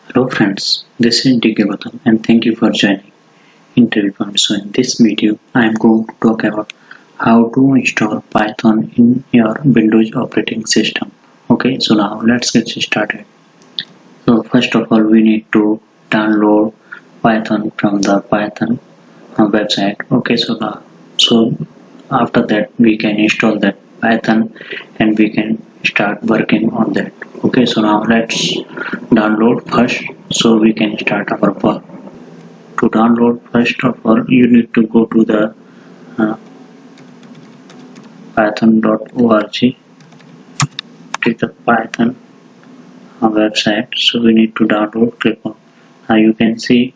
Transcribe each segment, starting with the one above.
Hello friends, this is DK Gautam and thank you for joining Interview Point. So in this video, I am going to talk about how to install Python in your Windows operating system. Okay, so now let's get started. So first of all, we need to download Python from the Python website. Okay, so after that we can install that Python and we can start working on that. Okay, so now let's download first so we can start our work. To download, first of all you need to go to the python.org. It is the Python website, so we need to download. Click on you can see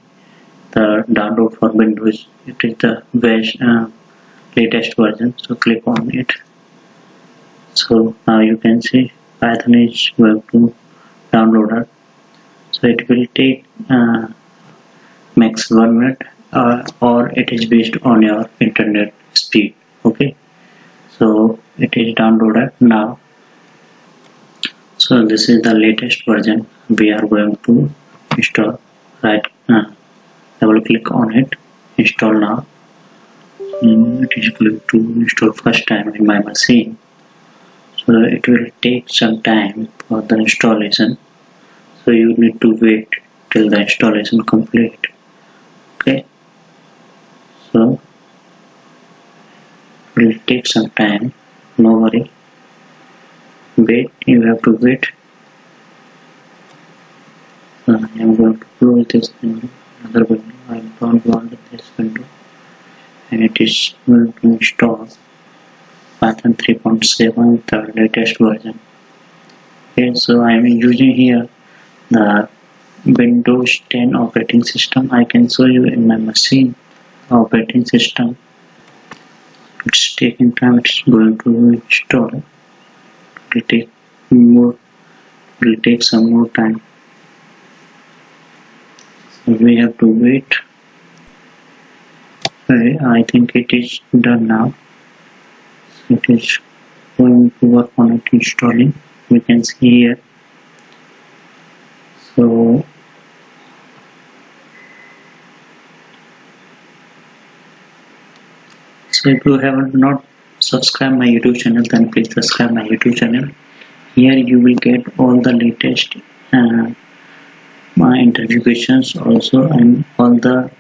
the download for Windows. It is the best latest version, so click on it. So now you can see Python is going to download it. So it will take max 1 minute or it is based on your internet speed. Okay, so it is downloaded now. So this is the latest version we are going to install. Right, double click on it, install now. It is going to install first time in my machine, so it will take some time for the installation, so you need to wait till the installation complete. Okay, so it will take some time, no worry, wait, you have to wait. I am going to close this window, another window. I don't want this window, and it is going to install Python 3.7, the latest version. Okay, so I am using here the Windows 10 operating system. I can show you in my machine operating system. It's taking time, it's going to install. It will take some more time, so we have to wait. Okay, I think it is done now. It is going to work on it installing. We can see here. So if you have not subscribed my YouTube channel, then please subscribe my YouTube channel. Here you will get all the latest my interview questions also, and all the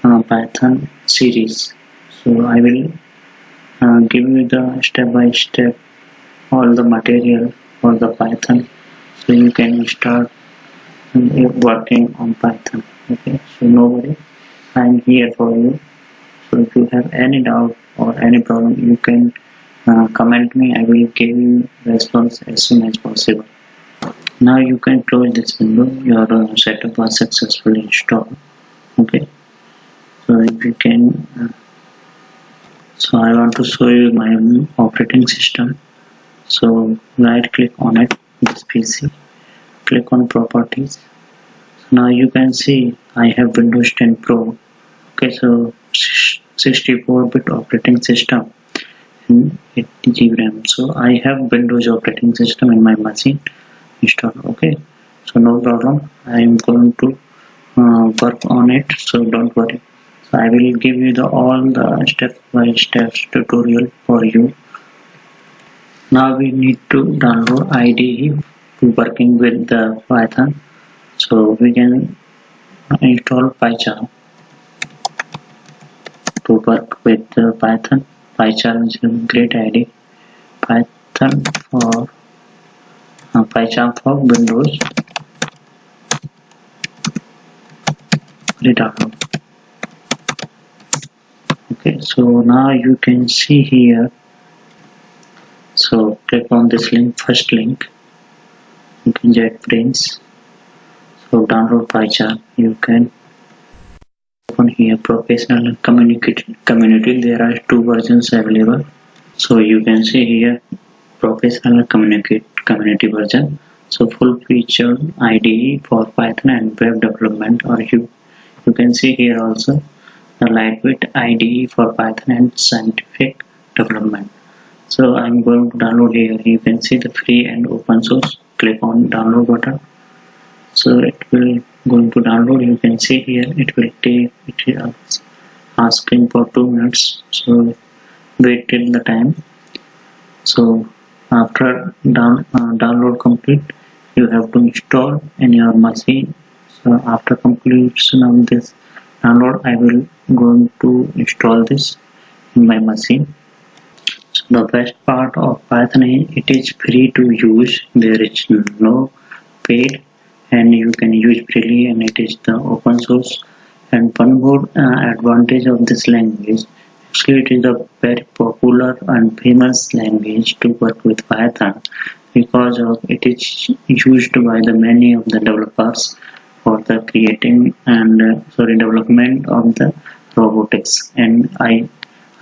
Python series. So I will give you the step by step all the material for the Python, so you can start working on Python. Okay, so no worry, I am here for you. So if you have any doubt or any problem, you can comment me. I will give you response as soon as possible. Now you can close this window. Your setup was successfully installed. Okay, so if you can so I want to show you my operating system. So right click on it, this PC, click on properties. So now you can see I have Windows 10 Pro. Okay, so 64-bit operating system and 8 GB RAM. So I have Windows operating system in my machine installed. Okay, so no problem, I am going to work on it, so don't worry. So I will give you all the step by step tutorial for you. Now we need to download IDE to working with the Python. So we can install PyCharm to work with Python. PyCharm is a great idea. Python for PyCharm for Windows. Download. Okay, so now you can see here. So click on this link, first link. You can JetBrains. So download PyCharm. You can open here professional community. There are 2 versions available. So you can see here professional community version. So full featured IDE for Python and web development, or you can see here also the lightweight IDE for Python and scientific development. So I'm going to download here. You can see the free and open source. Click on download button. So it will going to download. You can see here it will take, it is asking for 2 minutes, so wait till the time. So after download complete, you have to install in your machine. So after completion of this download, I will going to install this in my machine. So the best part of Python is it is free to use. There is no paid, and you can use freely, and it is the open source. And one more advantage of this language, actually it is a very popular and famous language to work with Python, because of it is used by the many of the developers for the creating and development of the robotics and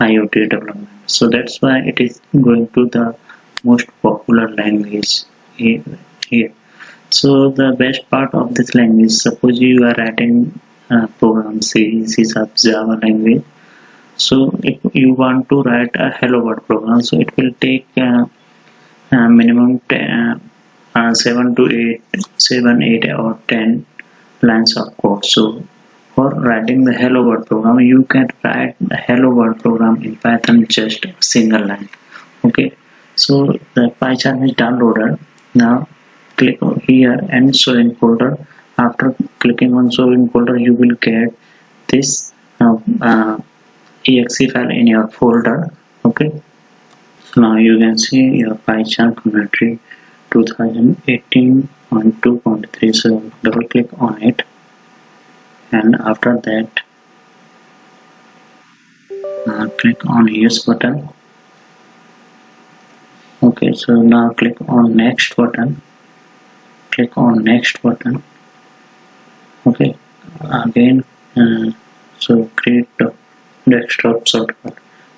IoT development. So that's why it is going to the most popular language here. So the best part of this language, suppose you are writing program C, C sharp, Java language. So if you want to write a hello world program, so it will take minimum 7 to 8 or 10 lines of code. So for writing the hello world program, you can write the hello world program in Python just a single line. Okay, so the PyCharm is downloaded. Now click here and show in folder. After clicking on show in folder, you will get this exe file in your folder. Okay, so now you can see your PyCharm commentary 2018.2.3. so double click on it, and after that click on yes button. Okay, so now click on next button. Click on next button. Okay, again so create the desktop shortcut.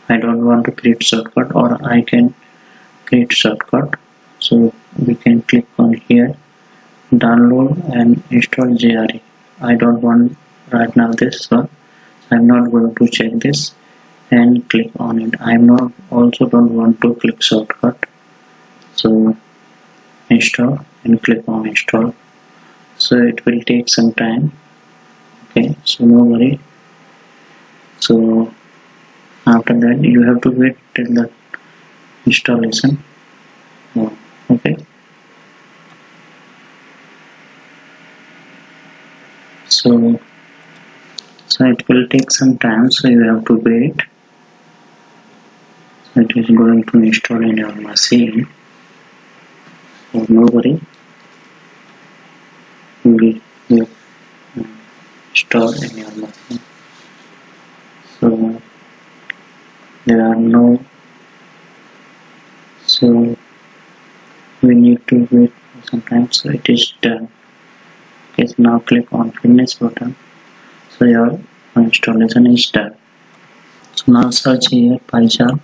I don't want to create shortcut, or I can create shortcut. So we can click on here, download and install JRE. I don't want right now this, so I'm not going to check this and click on it. I'm not also don't want to click shortcut, so install and click on install. So it will take some time. Okay, so no worry. So after that you have to wait till the installation. Okay, so it will take some time, so you have to wait. So it is going to install in your machine, so no worry, will install in your machine. So there are no, so we need to wait for some time. So it is done. Okay, so now click on finish button. So your installation is done. So now search here PyCharm.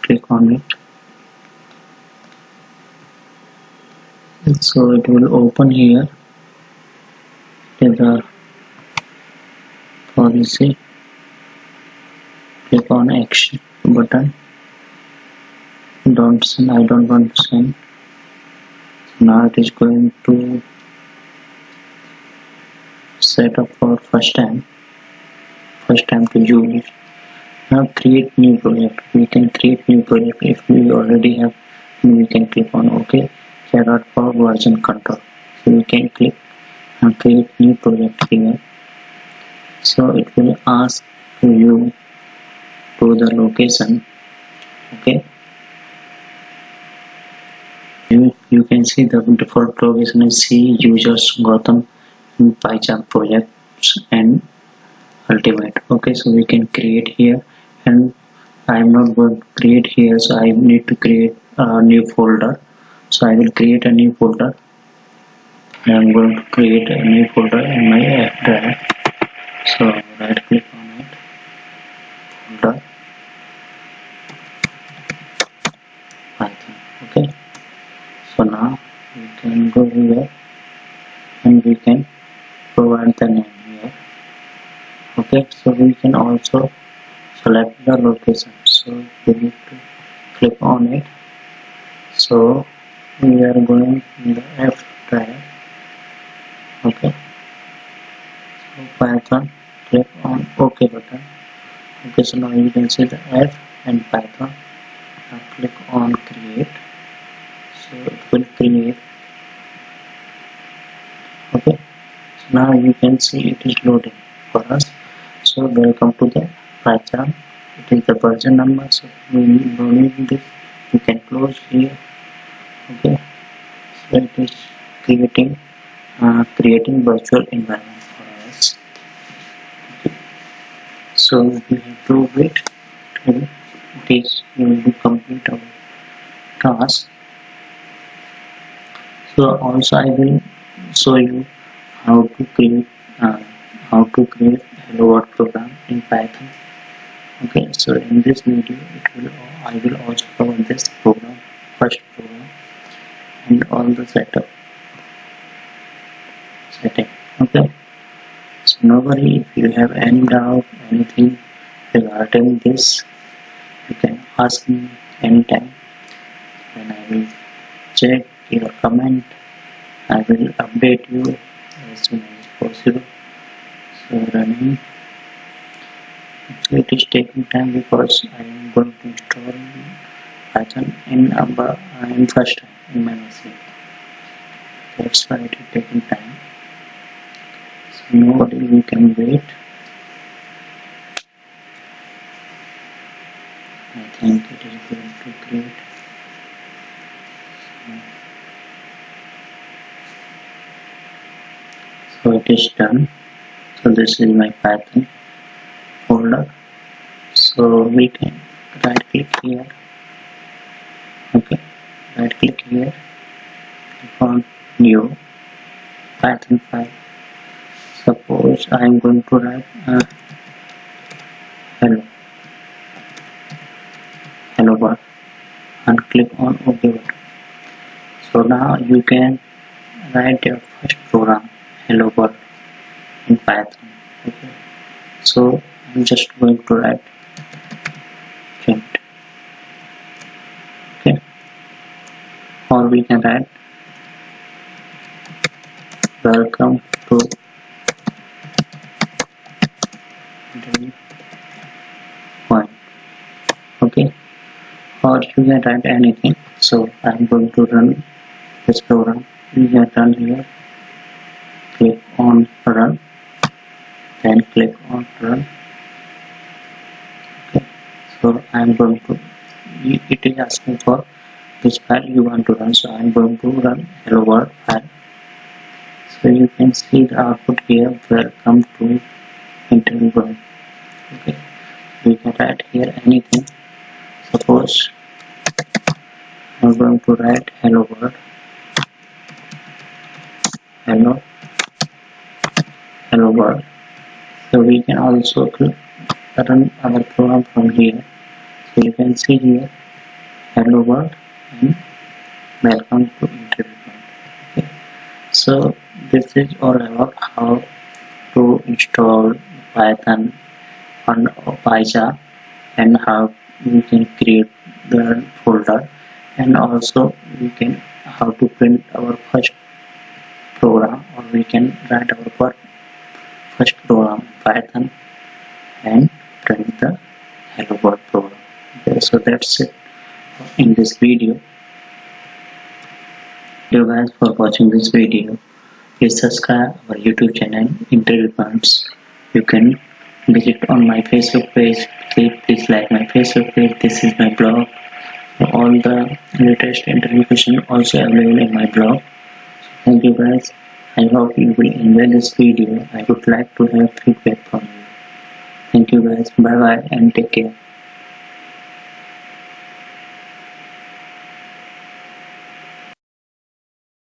Click on it. So it will open here. The policy. Click on action button. Don't send. I don't want to send. So now it is going to set up for first time to use it. Now create new project. We can create new project. If we already have, we can click on OK. Carrot for version control. So we can click and create new project here. So it will ask you to the location. Okay, you can see the default location is C users Gotham PyCharm projects and ultimate. Okay, so we can create here, and I'm not going to create here, so I need to create a new folder. So I will create a new folder. I'm going to create a new folder in my app drive. So right click on it, folder Python. Okay, so now we can go here and we can provide the name here. Okay, so we can also select the location. So we need to click on it. So we are going in the F drive. Okay, so Python, click on OK button. Okay, so now you can see the F and Python. Now click on create. So it will create. Okay, so now you can see it is loading for us. So welcome to the PyCharm. It is the version number, so we no need this. You can close here. Okay, so it is creating virtual environment for us. Okay. So we have to wait till it is going to complete our task. So also I will show you how to create hello world program in Python. Okay, so in this video I will also cover this program, first program, and all the setting. Okay, so no worry, if you have any doubt, anything regarding this, you can ask me anytime, and I will check your comment. I will update you as soon as possible. So running. So it is taking time because I am going to install Python in first time in my machine. That's why it is taking time. So nobody we can wait. I think it is going to create. So it is done. So this is my Python folder. So we can right click here. Okay, right click here, click on new Python file. Suppose I am going to write hello world, and click on OK button. So now you can write your first program, hello world, in Python. Okay, so I'm just going to write print. Okay, or we can write welcome to point. Okay, or you can write anything. So I'm going to run this program. You can run here, click on run, then click on run. Okay, so I'm going to, it is asking for which file you want to run, so I'm going to run hello world file. So you can see the output here, welcome to interview world. Okay, we can write here anything. Suppose I'm going to write hello world, hello world. So we can also run our program from here. So you can see here hello world and welcome to interview world. Okay, so this is all about how to install Python on PyCharm and how we can create the folder, and also we can how to print our first program, or we can write our first program in Python and print the hello world program. Okay, so that's it in this video. Thank you guys for watching this video. Please subscribe our YouTube channel Interview Points. You can visit on my Facebook page. Please like my Facebook page. This is my blog. All the latest interview questions also available in my blog. So thank you guys. I hope you will enjoy this video. I would like to have feedback from you. Thank you guys. Bye bye and take care.